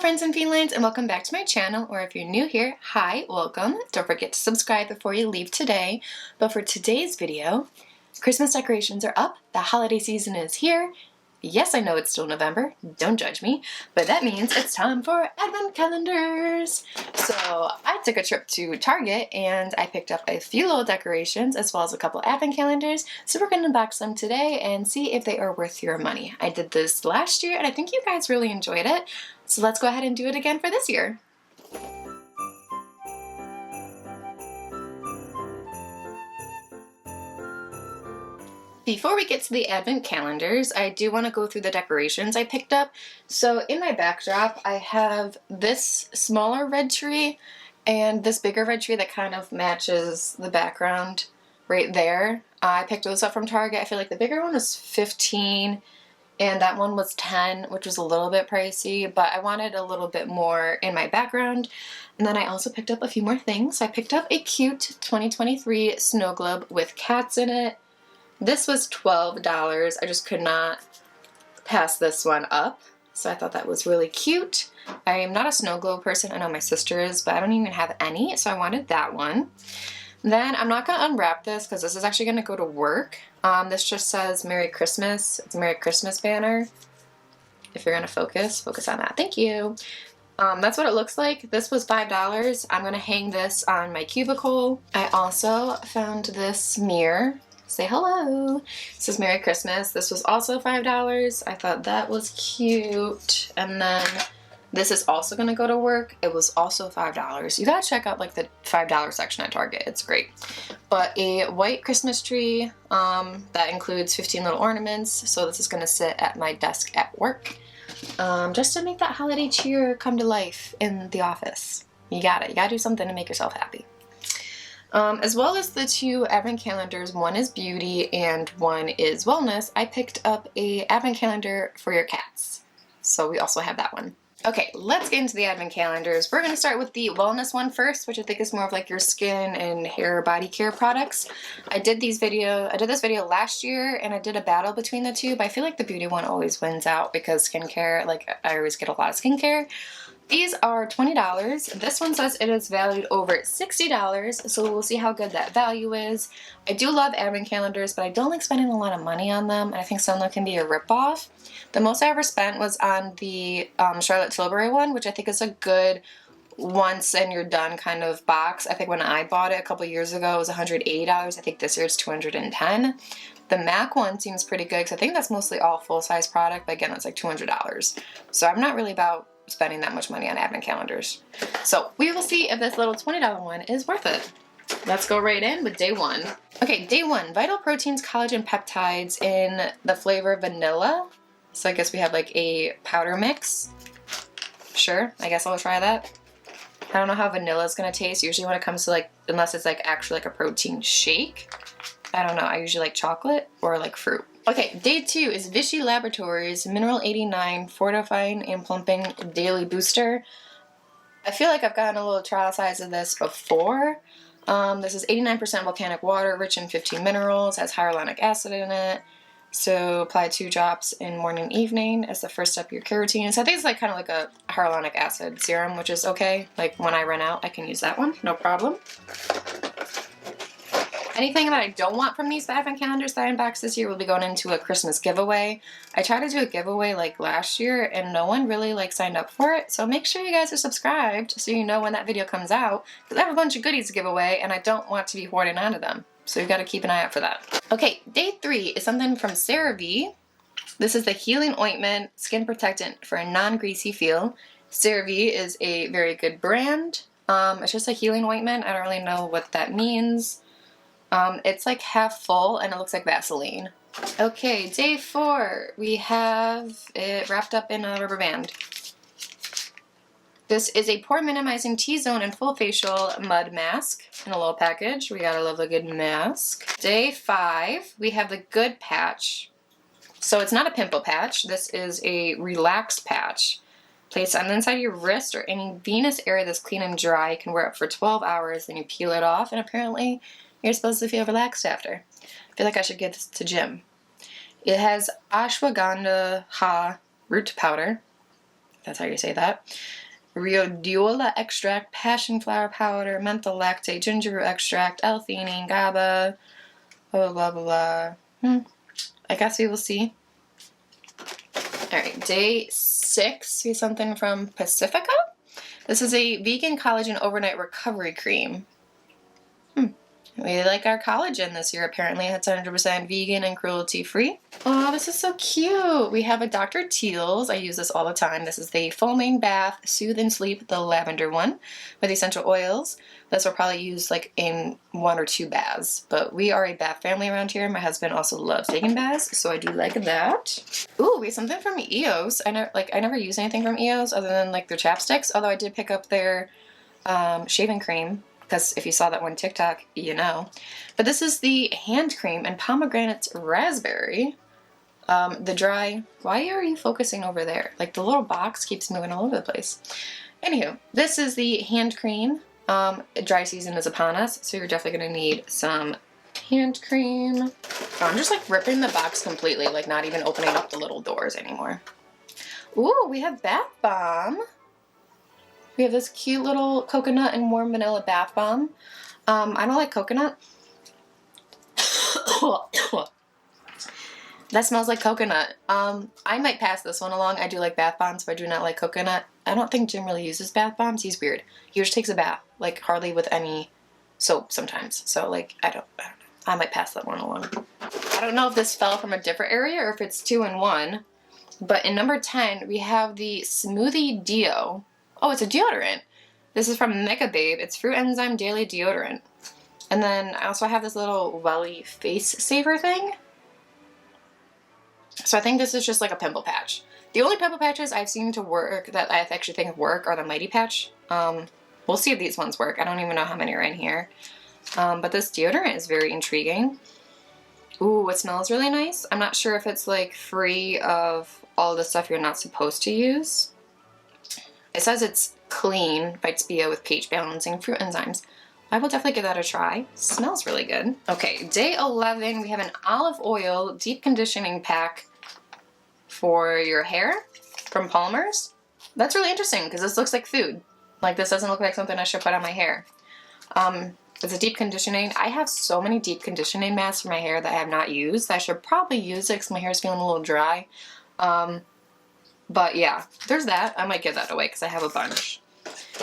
friends and felines, and welcome back to my channel, or if you're new here, hi, welcome. Don't forget to subscribe before you leave today. But for today's video, Christmas decorations are up, the holiday season is here. Yes, I know it's still November, don't judge me, but that means it's time for advent calendars. So I took a trip to Target and I picked up a few little decorations as well as a couple advent calendars. So we're going to unbox them today and see if they are worth your money. I did this last year and I think you guys really enjoyed it. So let's go ahead and do it again for this year. Before we get to the advent calendars, I do want to go through the decorations I picked up. So in my backdrop, I have this smaller red tree and this bigger red tree that kind of matches the background right there. I picked those up from Target. I feel like the bigger one was $15 and that one was $10, which was a little bit pricey, but I wanted a little bit more in my background. And then I also picked up a few more things. I picked up a cute 2023 snow globe with cats in it. This was $12. I just could not pass this one up, so I thought that was really cute. I am not a snow globe person. I know my sister is, but I don't even have any, so I wanted that one. Then I'm not going to unwrap this because this is actually going to go to work. This just says Merry Christmas. It's a Merry Christmas banner. If you're going to focus on that. Thank you. That's what it looks like. This was $5. I'm going to hang this on my cubicle. I also found this mirror. Say hello. It says Merry Christmas. This was also $5. I thought that was cute. And then this is also going to go to work. It was also $5. You gotta check out like the $5 section at Target. It's great. But a white Christmas tree that includes 15 little ornaments. So this is going to sit at my desk at work just to make that holiday cheer come to life in the office. You gotta do something to make yourself happy. As well as the two advent calendars, one is beauty and one is wellness, I picked up a advent calendar for your cats. So we also have that one. Okay, let's get into the advent calendars. We're going to start with the wellness one first, which I think is more of like your skin and hair body care products. I did this video last year and I did a battle between the two, but I feel like the beauty one always wins out because skincare, like I always get a lot of skincare. These are $20. This one says it is valued over $60, so we'll see how good that value is. I do love advent calendars, but I don't like spending a lot of money on them, and I think some of them can be a ripoff. The most I ever spent was on the Charlotte Tilbury one, which I think is a good once and you're done kind of box. I think when I bought it a couple years ago, it was $180. I think this year it's $210. The MAC one seems pretty good because I think that's mostly all full-size product, but again, that's like $200. So I'm not really about spending that much money on advent calendars. So we will see if this little $20 one is worth it. Let's go right in with day one. Okay, day one, Vital Proteins Collagen Peptides in the flavor vanilla. So I guess we have like a powder mix. Sure, I guess I'll try that. I don't know how vanilla is going to taste. Usually when it comes to like, unless it's like actually like a protein shake. I don't know, I usually like chocolate or like fruit. Okay, day two is Vichy Laboratories Mineral 89 Fortifying and Plumping Daily Booster. I feel like I've gotten a little trial size of this before. This is 89% volcanic water, rich in 15 minerals, has hyaluronic acid in it. So apply 2 drops in morning and evening as the first step of your care routine. So I think it's like kind of like a hyaluronic acid serum, which is okay. Like when I run out, I can use that one, no problem. Anything that I don't want from these advent calendars that I unboxed this year will be going into a Christmas giveaway. I tried to do a giveaway like last year and no one really like signed up for it. So make sure you guys are subscribed so you know when that video comes out. Because I have a bunch of goodies to give away and I don't want to be hoarding onto them. So you've got to keep an eye out for that. Okay, day three is something from CeraVe. This is the Healing Ointment Skin Protectant for a non-greasy feel. CeraVe is a very good brand. It's just a healing ointment. I don't really know what that means. It's like half full and it looks like Vaseline. Okay, day four, we have it wrapped up in a rubber band. This is a pore minimizing T-zone and full facial mud mask in a little package. We gotta love a good mask. Day five, we have the Good Patch. So it's not a pimple patch, this is a relax patch. Place on the inside of your wrist or any venous area that's clean and dry. You can wear it for 12 hours, then you peel it off, and apparently you're supposed to feel relaxed after. I feel like I should give this to Jim. It has ashwagandha root powder. that's how you say that. Rhodiola extract, passion flower powder, menthol lactate, ginger root extract, L-theanine, GABA, blah, blah, blah, blah. I guess we will see. Alright, day 6, we have something from Pacifica. This is a vegan collagen overnight recovery cream. We like our collagen this year, apparently. It's 100% vegan and cruelty-free. Oh, this is so cute. We have a Dr. Teal's. I use this all the time. This is the Foaming Bath Soothe and Sleep, the lavender one, with essential oils. This will probably use like in 1 or 2 baths. But we are a bath family around here. My husband also loves taking baths, so I do like that. Ooh, we have something from EOS. I never use anything from EOS other than like their chapsticks, although I did pick up their shaving cream. Because if you saw that one TikTok, you know. But this is the hand cream and pomegranate's raspberry. The dry... Why are you focusing over there? Like the little box keeps moving all over the place. Anywho, this is the hand cream. Dry season is upon us, so you're definitely going to need some hand cream. Oh, I'm just like ripping the box completely, like not even opening up the little doors anymore. Ooh, we have bath bomb. We have this cute little coconut and warm vanilla bath bomb. I don't like coconut. That smells like coconut. I might pass this one along. I do like bath bombs, but I do not like coconut. I don't think Jim really uses bath bombs. He's weird. He just takes a bath, like hardly with any soap sometimes. So like, I don't know. I might pass that one along. I don't know if this fell from a different area or if it's 2 in 1. But in number 10, we have the Smoothie Deo. Oh, it's a deodorant. This is from Mega Babe. It's Fruit Enzyme Daily Deodorant. And then I also have this little welly face saver thing. So I think this is just like a pimple patch. The only pimple patches I've seen to work that I actually think work are the Mighty Patch. We'll see if these ones work. I don't even know how many are in here. But this deodorant is very intriguing. Ooh, it smells really nice. I'm not sure if it's like free of all the stuff you're not supposed to use. It says it's clean, fights BO with pH balancing fruit enzymes. I will definitely give that a try. Smells really good. Okay, day 11, we have an olive oil deep conditioning pack for your hair from Palmer's. That's really interesting because this looks like food. Like this doesn't look like something I should put on my hair. It's a deep conditioning. I have so many deep conditioning masks for my hair that I have not used. I should probably use it because my hair is feeling a little dry. But yeah, there's that. I might give that away because I have a bunch.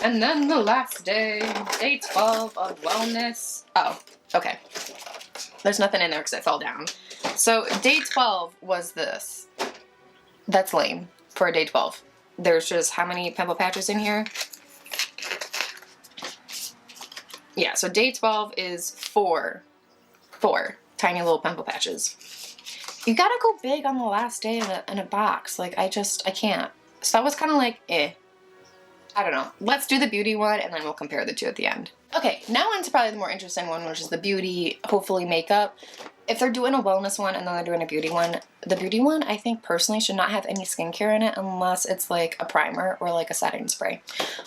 And then the last day, day 12 of wellness. Oh, okay. There's nothing in there because it fell down. So day 12 was this. That's lame for a day 12. There's just how many pimple patches in here? Yeah, so day 12 is 4 tiny little pimple patches. You gotta go big on the last day in a box. Like, I can't. So that was kind of like, eh. I don't know. Let's do the beauty one, and then we'll compare the two at the end. Okay, now on to probably the more interesting one, which is the beauty, hopefully makeup. If they're doing a wellness one and then they're doing a beauty one, the beauty one, I think personally, should not have any skincare in it unless it's like a primer or like a setting spray.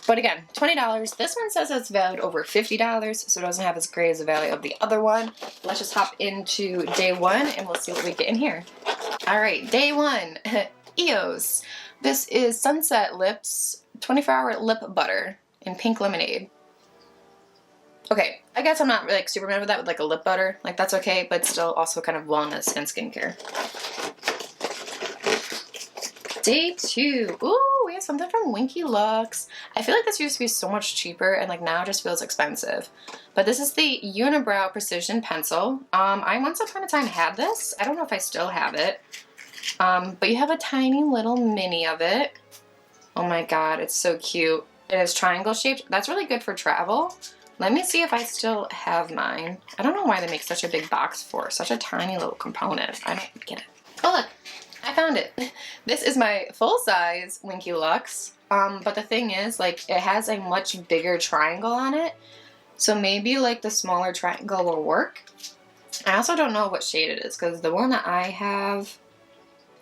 But again, $20. This one says it's valued over $50, so it doesn't have as great as the value of the other one. Let's just hop into day 1 and we'll see what we get in here. All right, day 1, EOS. This is Sunset Lips 24-hour lip butter in pink lemonade. Okay, I guess I'm not like super mad with that with like a lip butter. Like that's okay, but still also kind of wellness and skincare. Day 2. Ooh, we have something from Winky Lux. I feel like this used to be so much cheaper and like now it just feels expensive. But this is the Unibrow Precision Pencil. I once upon a time had this. I don't know if I still have it. But you have a tiny little mini of it. Oh my god, it's so cute. It is triangle shaped. That's really good for travel. Let me see if I still have mine. I don't know why they make such a big box for such a tiny little component. I don't get it. Oh look, I found it. This is my full-size Winky Lux. But the thing is, like, it has a much bigger triangle on it. So maybe like the smaller triangle will work. I also don't know what shade it is because the one that I have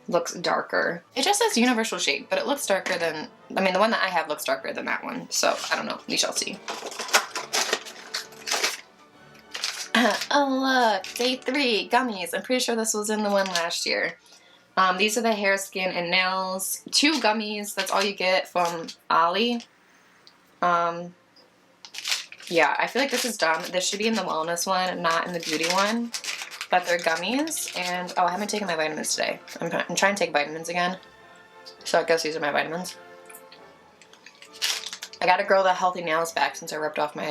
looks darker. It just says universal shade, but it looks darker than, I mean, the one that I have looks darker than that one. So I don't know. We shall see. Oh look, day 3, gummies. I'm pretty sure this was in the one last year. These are the hair, skin, and nails. 2 gummies. That's all you get from Ollie. Yeah, I feel like this is dumb. This should be in the wellness one, not in the beauty one. But they're gummies. And, oh, I haven't taken my vitamins today. I'm trying to take vitamins again. So I guess these are my vitamins. I gotta grow the healthy nails back since I ripped off my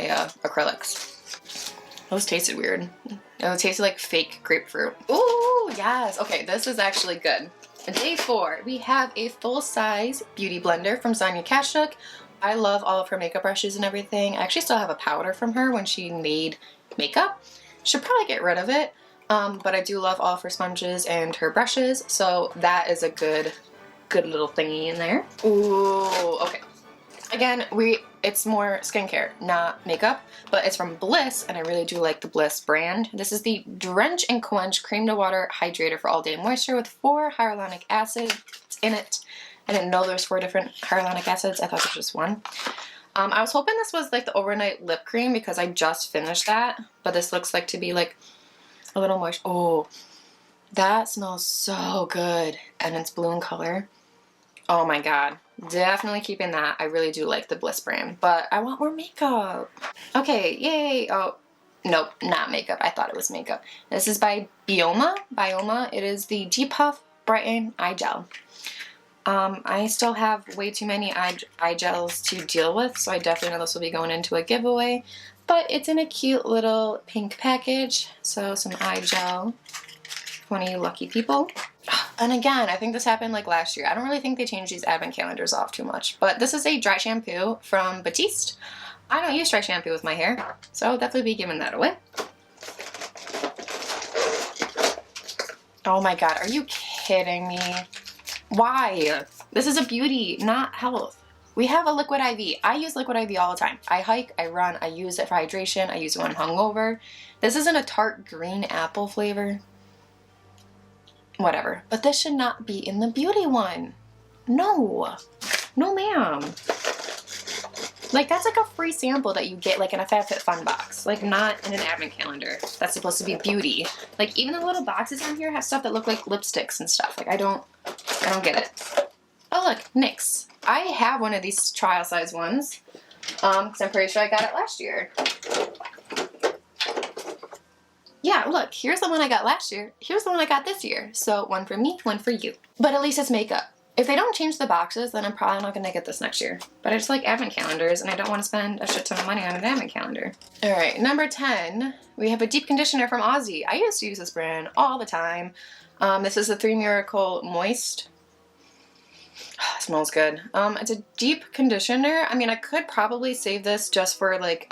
acrylics. Those tasted weird. It tasted like fake grapefruit. Ooh, yes. Okay, this is actually good. Day 4, we have a full-size beauty blender from Sonia Kashuk. I love all of her makeup brushes and everything. I actually still have a powder from her when she made makeup. Should probably get rid of it, but I do love all of her sponges and her brushes, so that is a good little thingy in there. Ooh, okay. Again, it's more skincare, not makeup, but it's from Bliss, and I really do like the Bliss brand. This is the Drench and Quench Cream to Water Hydrator for All Day Moisture with 4 hyaluronic acids in it. I didn't know there's 4 different hyaluronic acids. I thought there was just 1. I was hoping this was like the overnight lip cream because I just finished that, but this looks like to be like a little moist. Oh, that smells so good, and it's blue in color. Oh my god. Definitely keeping that. I really do like the Bliss brand, but I want more makeup. Okay, yay. Oh, nope, not makeup. I thought it was makeup. This is by Bioma. It is the Depuff Brighten Eye Gel. I still have way too many eye gels to deal with, so I definitely know this will be going into a giveaway. But it's in a cute little pink package, so some eye gel for one of you lucky people. And again, I think this happened like last year. I don't really think they changed these advent calendars off too much, but this is a dry shampoo from Batiste. I don't use dry shampoo with my hair, so I'll definitely be giving that away. Oh my god, are you kidding me? Why? This is a beauty, not health. We have a liquid IV. I use liquid IV all the time. I hike, I run, I use it for hydration, I use it when I'm hungover. This isn't a tart green apple flavor. Whatever. But this should not be in the beauty one. No. No, ma'am. Like, that's like a free sample that you get like in a FabFitFun box. Like, not in an advent calendar. That's supposed to be beauty. Like, even the little boxes on here have stuff that look like lipsticks and stuff. Like, I don't get it. Oh, look, NYX. I have one of these trial size ones. Because I'm pretty sure I got it last year. Yeah, look, here's the one I got last year. Here's the one I got this year. So, one for me, one for you. But at least it's makeup. If they don't change the boxes, then I'm probably not going to get this next year. But I just like advent calendars, and I don't want to spend a shit ton of money on an advent calendar. Alright, number 10, we have a deep conditioner from Aussie. I used to use this brand all the time. This is the 3 Miracle Moist. It smells good. It's a deep conditioner. I mean, I could probably save this just for, like,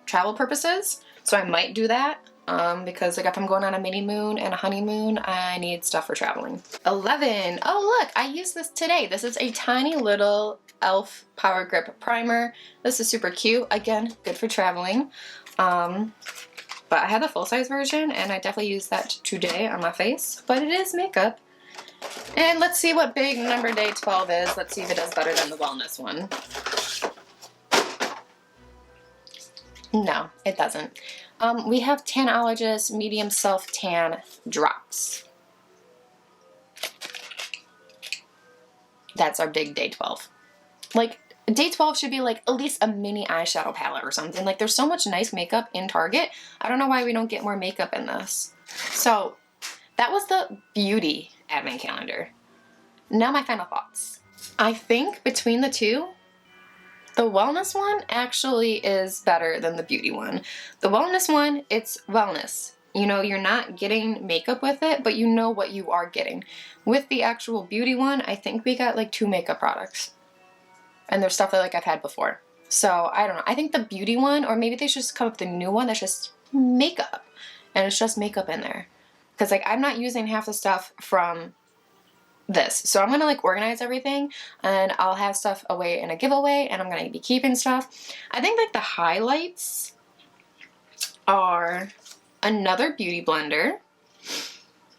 travel purposes. So I might do that. Because like if I'm going on a mini moon and a honeymoon, I need stuff for traveling. 11. Oh look, I used this today. This is a tiny little e.l.f. Power Grip Primer. This is super cute. Again, good for traveling. But I have the full-size version, and I definitely use that today on my face. But it is makeup. And let's see what big number day 12 is. Let's see if it does better than the wellness one. No, it doesn't. We have Tanologist Medium Self Tan Drops. That's our big day 12. Like, day 12 should be like at least a mini eyeshadow palette or something. Like, there's so much nice makeup in Target. I don't know why we don't get more makeup in this. So, that was the beauty advent calendar. Now my final thoughts. I think between the two, the wellness one actually is better than the beauty one. The wellness one, it's wellness. You know, you're not getting makeup with it, but you know what you are getting. With the actual beauty one, I think we got like 2 makeup products. And there's stuff that like I've had before. So, I don't know. I think the beauty one, or maybe they should just come up with a new one that's just makeup. And it's just makeup in there. Because like I'm not using half the stuff from this. So I'm going to like organize everything, and I'll have stuff away in a giveaway, and I'm going to be keeping stuff. I think like the highlights are another beauty blender.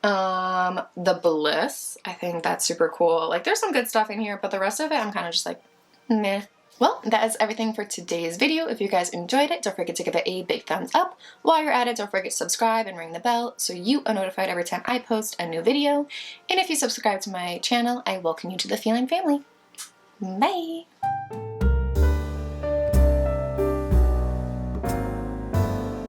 The Bliss. I think that's super cool. Like there's some good stuff in here, but the rest of it I'm kind of just like meh. Well, that is everything for today's video. If you guys enjoyed it, don't forget to give it a big thumbs up. While you're at it, don't forget to subscribe and ring the bell so you are notified every time I post a new video. And if you subscribe to my channel, I welcome you to the feline family. Bye!